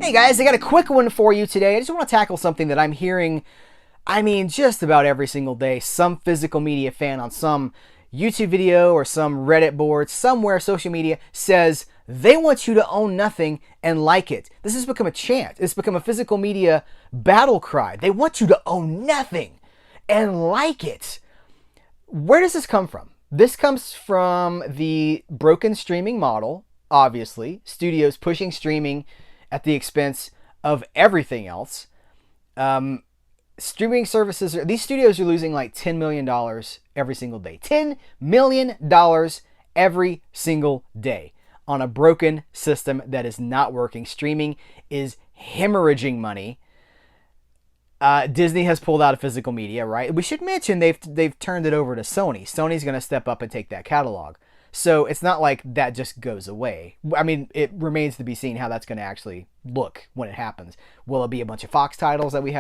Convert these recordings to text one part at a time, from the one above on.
Hey guys, I got a quick one for you today. I just want to tackle something that I'm hearing, just about every single day. Some physical media fan on some YouTube video or some Reddit board, somewhere, social media, says they want you to own nothing and like it. This has become a chant. It's become a physical media battle cry. They want you to own nothing and like it. Where does this come from? This comes from the broken streaming model, obviously. Studios pushing streaming at the expense of everything else. Streaming services, these studios are losing like $10 million every single day. $10 million every single day on a broken system that is not working. Streaming is hemorrhaging money. Disney has pulled out of physical media, right? We should mention they've turned it over to Sony. Sony's going to step up and take that catalog. So it's not like that just goes away. I mean, it remains to be seen how that's going to actually look when it happens. Will it be a bunch of Fox titles that we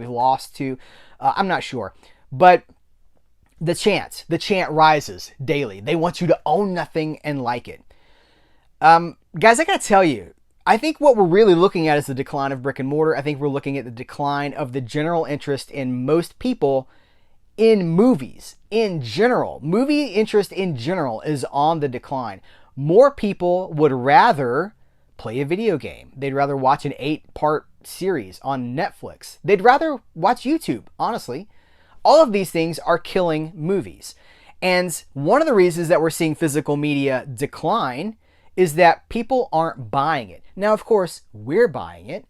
lost to? I'm not sure. But the chant rises daily. They want you to own nothing and like it. Guys, I got to tell you, I think what we're really looking at is the decline of brick and mortar. I think we're looking at the decline of the general interest in most people in movies in general. Movie interest in general is on the decline. More people would rather play a video game. They'd rather watch an 8-part series on Netflix. They'd rather watch YouTube, honestly. All of these things are killing movies. And one of the reasons that we're seeing physical media decline is that people aren't buying it. Now, of course, we're buying it.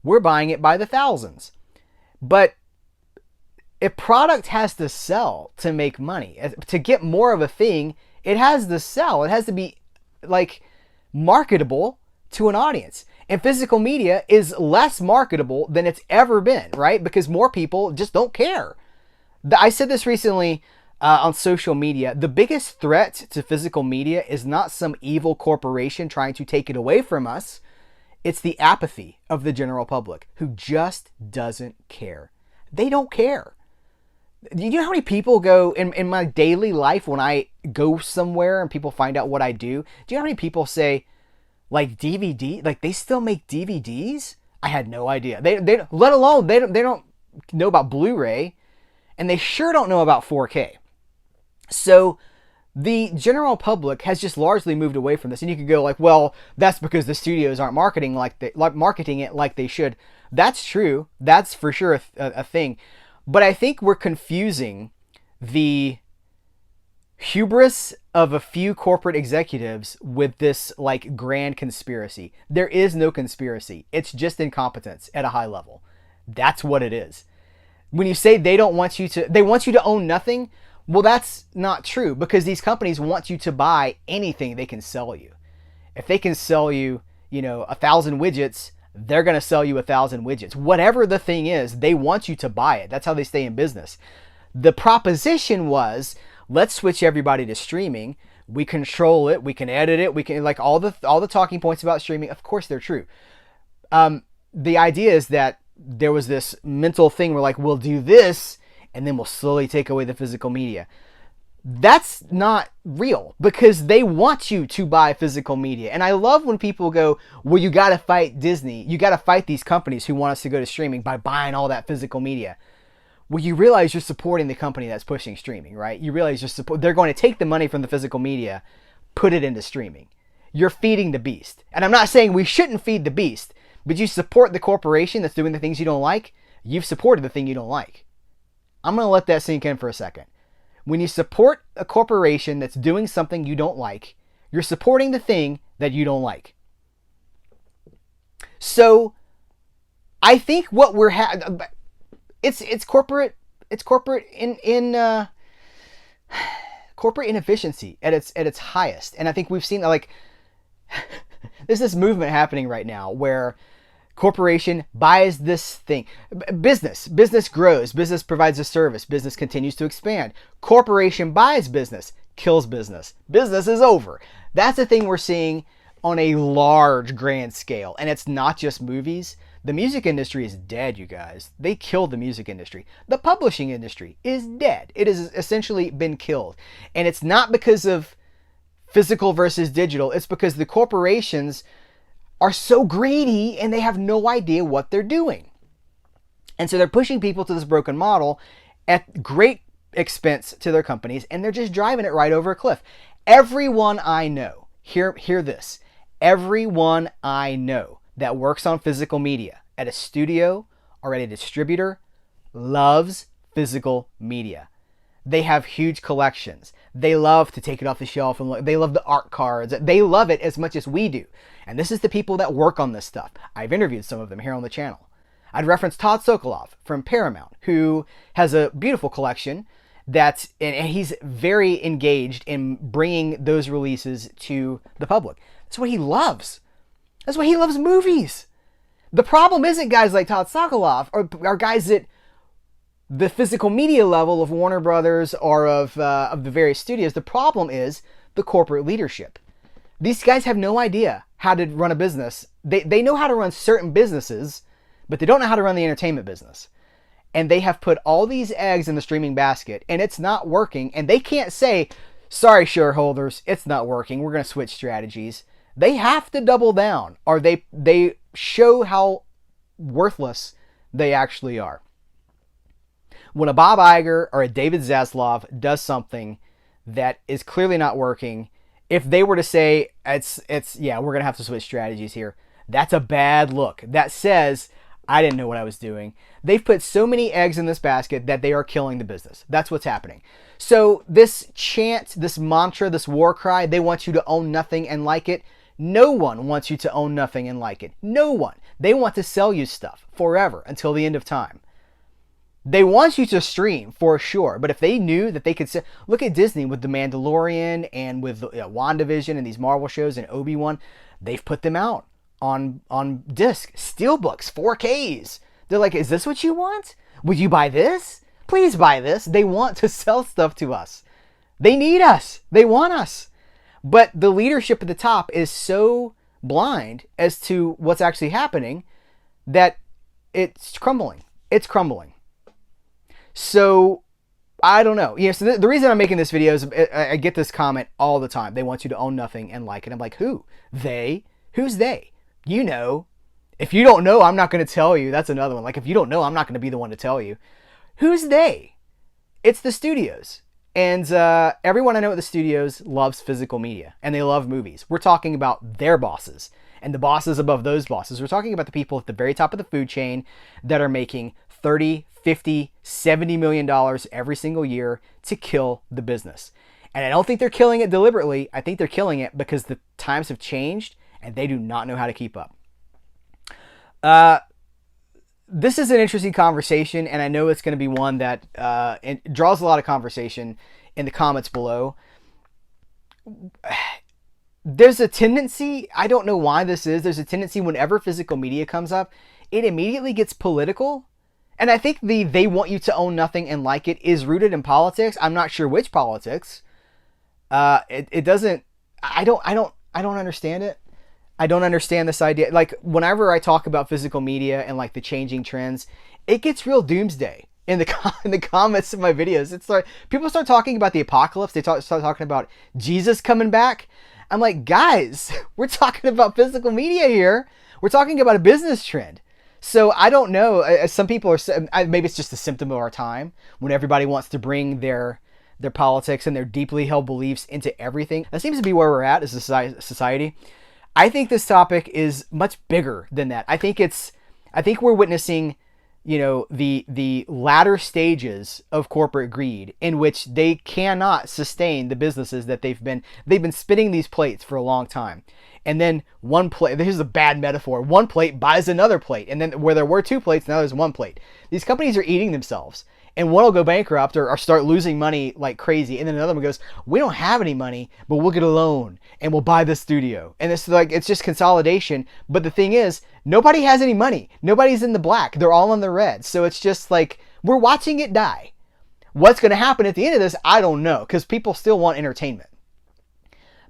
We're buying it by the thousands. But a product has to sell to make money. To get more of a thing, it has to sell. It has to be like marketable to an audience. And physical media is less marketable than it's ever been, right? Because more people just don't care. I said this recently on social media. The biggest threat to physical media is not some evil corporation trying to take it away from us. It's the apathy of the general public who just doesn't care. They don't care. Do you know how many people go in my daily life when I go somewhere and people find out what I do? Do you know how many people say, like, DVD? Like, they still make DVDs? I had no idea. They let alone they don't know about Blu-ray, and they sure don't know about 4K. So the general public has just largely moved away from this. And you could go like, well, that's because the studios aren't marketing it like they should. That's true. That's for sure a thing. But I think we're confusing the hubris of a few corporate executives with this like grand conspiracy. There is no conspiracy. It's just incompetence at a high level. That's what it is. When you say they want you to own nothing, well, that's not true, because these companies want you to buy anything they can sell you. If they can sell you, 1,000 widgets, they're going to sell you 1,000 widgets. Whatever the thing is, they want you to buy it. That's how they stay in business. The proposition was, let's switch everybody to streaming. We control it. We can edit it. We can, like, all the talking points about streaming. Of course, they're true. The idea is that there was this mental thing where, like, we'll do this and then we'll slowly take away the physical media. That's not real, because they want you to buy physical media. And I love when people go, well, you got to fight Disney. You got to fight these companies who want us to go to streaming by buying all that physical media. Well, you realize you're supporting the company that's pushing streaming, right? You realize they're going to take the money from the physical media, put it into streaming. You're feeding the beast. And I'm not saying we shouldn't feed the beast, but you support the corporation that's doing the things you don't like. You've supported the thing you don't like. I'm going to let that sink in for a second. When you support a corporation that's doing something you don't like, you're supporting the thing that you don't like. So I think what we're it's corporate corporate inefficiency at its highest. And I think we've seen like there's this movement happening right now where corporation buys this thing. Business grows. Business provides a service. Business continues to expand. Corporation buys business, kills business. Business is over. That's the thing we're seeing on a large, grand scale. And it's not just movies. The music industry is dead, you guys. They killed the music industry. The publishing industry is dead. It has essentially been killed. And it's not because of physical versus digital. It's because the corporations are so greedy and they have no idea what they're doing. And so they're pushing people to this broken model at great expense to their companies, and they're just driving it right over a cliff. Everyone I know, hear this, everyone I know that works on physical media at a studio or at a distributor loves physical media. They have huge collections. They love to take it off the shelf and look. They love the art cards. They love it as much as we do. And this is the people that work on this stuff. I've interviewed some of them here on the channel. I'd reference Todd Sokoloff from Paramount, who has a beautiful collection and he's very engaged in bringing those releases to the public. That's what he loves. That's why he loves movies. The problem isn't guys like Todd Sokoloff or guys at the physical media level of Warner Brothers or of the various studios. The problem is the corporate leadership. These guys have no idea how to run a business. They know how to run certain businesses, but they don't know how to run the entertainment business. And they have put all these eggs in the streaming basket, and it's not working. And they can't say, sorry, shareholders, it's not working. We're going to switch strategies. They have to double down, or they show how worthless they actually are. When a Bob Iger or a David Zaslav does something that is clearly not working, if they were to say, we're going to have to switch strategies here, that's a bad look. That says, I didn't know what I was doing. They've put so many eggs in this basket that they are killing the business. That's what's happening. So this chant, this mantra, this war cry, they want you to own nothing and like it. No one wants you to own nothing and like it. No one. They want to sell you stuff forever until the end of time. They want you to stream for sure, but if they knew that they could look at Disney with The Mandalorian and with WandaVision and these Marvel shows and Obi-Wan, they've put them out on disc, steelbooks, 4Ks. They're like, is this what you want? Would you buy this? Please buy this. They want to sell stuff to us. They need us. They want us. But the leadership at the top is so blind as to what's actually happening that it's crumbling. It's crumbling. So, I don't know. So the reason I'm making this video is I get this comment all the time. They want you to own nothing and like it. I'm like, who? They? Who's they? You know. If you don't know, I'm not going to tell you. That's another one. Like, if you don't know, I'm not going to be the one to tell you. Who's they? It's the studios. And everyone I know at the studios loves physical media. And they love movies. We're talking about their bosses. And the bosses above those bosses. We're talking about the people at the very top of the food chain that are making $30, $50, $70 million every single year to kill the business. And I don't think they're killing it deliberately. I think they're killing it because the times have changed and they do not know how to keep up. This is an interesting conversation, and I know it's going to be one that it draws a lot of conversation in the comments below. There's a tendency, I don't know why this is, there's a tendency whenever physical media comes up, it immediately gets political. And I think they want you to own nothing and like it is rooted in politics. I'm not sure which politics. It doesn't, I don't understand it. I don't understand this idea. Like, whenever I talk about physical media and like the changing trends, it gets real doomsday in the comments of my videos. It's like people start talking about the apocalypse. They start talking about Jesus coming back. I'm like, guys, we're talking about physical media here. We're talking about a business trend. So I don't know. Some people are, maybe it's just a symptom of our time when everybody wants to bring their politics and their deeply held beliefs into everything. That seems to be where we're at as a society. I think this topic is much bigger than that. I think we're witnessing, the latter stages of corporate greed in which they cannot sustain the businesses that they've been spinning these plates for a long time. And then one plate, this is a bad metaphor, one plate buys another plate. And then where there were two plates, now there's one plate. These companies are eating themselves. And one will go bankrupt or start losing money like crazy. And then another one goes, we don't have any money, but we'll get a loan and we'll buy the studio. And it's just consolidation. But the thing is, nobody has any money. Nobody's in the black. They're all in the red. So it's just like, we're watching it die. What's going to happen at the end of this, I don't know. Because people still want entertainment.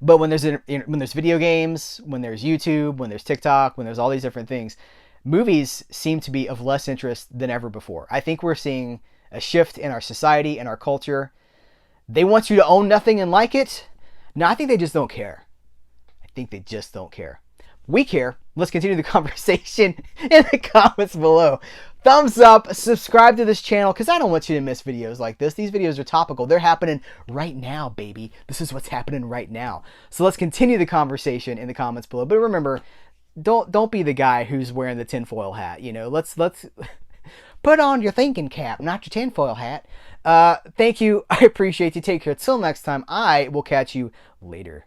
But when there's video games, when there's YouTube, when there's TikTok, when there's all these different things, movies seem to be of less interest than ever before. I think we're seeing a shift in our society and our culture. They want you to own nothing and like it. No, I think they just don't care. I think they just don't care. We care. Let's continue the conversation in the comments below. Thumbs up, subscribe to this channel, because I don't want you to miss videos like this. These videos are topical. They're happening right now, baby. This is what's happening right now. So let's continue the conversation in the comments below. But remember, don't be the guy who's wearing the tinfoil hat. You know, let's put on your thinking cap, not your tinfoil hat. Thank you. I appreciate you. Take care. Till next time, I will catch you later.